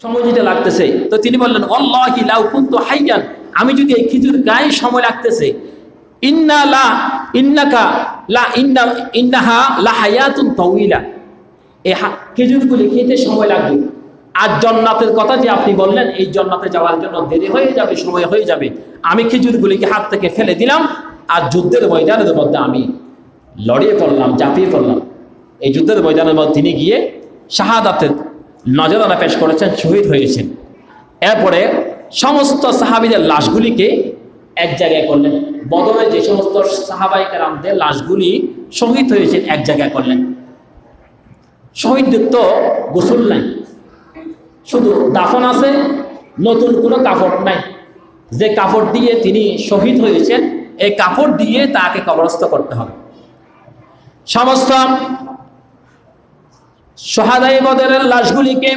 সময় দিতে লাগতেছে। তো তিনি বললেন ওয়াল্লাহি লাউ কুনতু হাইয়ান, আমি যদি এই খেজুর গায়ে সময় লাগতেছে, ইন্নাহা লা হায়াতুন তাওয়িলা, এই খেজুরগুলি খেতে সময় লাগবে। আর জান্নাতের কথা যে আপনি বললেন, এই জান্নাতে যাওয়ার জন্য দেরি হয়ে যাবে, সময় হয়ে যাবে। আমি খেজুরগুলিকে হাত থেকে ফেলে দিলাম, আর যুদ্ধের ময়দানের মধ্যে আমি লড়িয়ে পড়লাম, ঝাঁপিয়ে পড়লাম। এই যুদ্ধের ময়দানের মধ্যে তিনি গিয়ে শাহাদাতের নজরানা পেশ করেছেন, শহীদ হয়েছেন। এরপরে সমস্ত সাহাবীদের লাশগুলিকে এক জায়গায় করলেন। বদরে যে সমস্ত সাহাবায়ে কেরামদের লাশগুলি শহীদ হয়েছেন এক জায়গায় করলেন। শহীদদের তো গোসল নাই, শুধু দাফন আছে, নতুন কোনো কাপড় নাই। যে কাপড় দিয়ে তিনি শহীদ হয়েছেন, এই কাপড় দিয়ে তাকে কবরস্থ করতে হবে। সমস্ত শাহাদায়ে বদরের লাশগুলিকে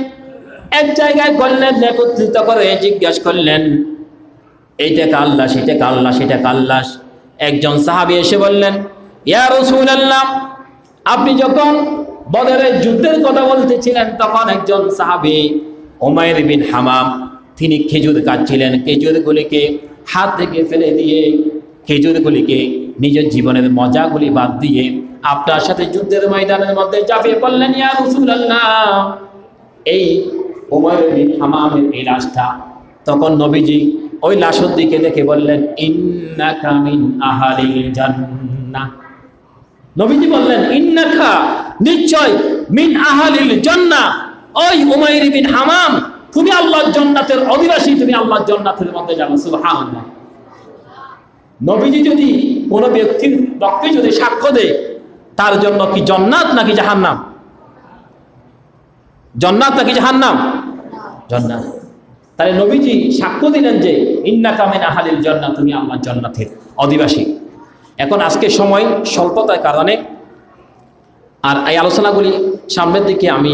এক জায়গায় করলেন, একত্রিত করে জিজ্ঞাসা করলেন, এইটা কার লাশ, এটা কার লাশ, এটা কার লাশ? একজন সাহাবী এসে বললেন, ইয়া রাসূলুল্লাহ, আপনি যখন বদরের যুদ্ধের কথা বলতেছিলেন, তখন একজন সাহাবী উমাইর বিন হামাম তিনি খেজুর কাটছিলেন। খেজুরগুলিকে হাত থেকে ফেলে দিয়ে, খেজুরগুলিকে নিজের জীবনের মজাগুলি বাদ দিয়ে আপনার সাথে যুদ্ধের ময়দানের মধ্যে ঝাঁপিয়ে পড়লেন। ইয়া রাসূলুল্লাহ, এই উমাইর বিন হামামের এই লাশটা। তখন নবীজি ওই লাশের দিকে দেখে বললেন, ইন্নাকা মিন আহলিল জান্নাহ। নবীজি বললেন, ইন্নাকা, নিশ্চয়, মিন আহলিল জান্নাহ, ওই উমাইর বিন হামাম, তুমি আল্লাহর জান্নাতের অধিবাসী, তুমি আল্লাহর জান্নাতের মধ্যে যাবে। সুবহানাল্লাহ। নবীজি যদি কোনো ব্যক্তির পক্ষে যদি সাক্ষ্য দেয়, তার জন্য কি জান্নাত নাকি জাহান্নাম? জান্নাত নাকি জাহান্নাম? জান্নাত। তাহলে নবীজি সাক্ষ্য দিলেন যে ইন্নাকা মিন আহলিল জান্নাহ, তুমি আল্লাহর জান্নাতের অধিবাসী। এখন আজকে সময় স্বল্পতার কারণে আর এই আলোচনাগুলি সামনের দিকে আমি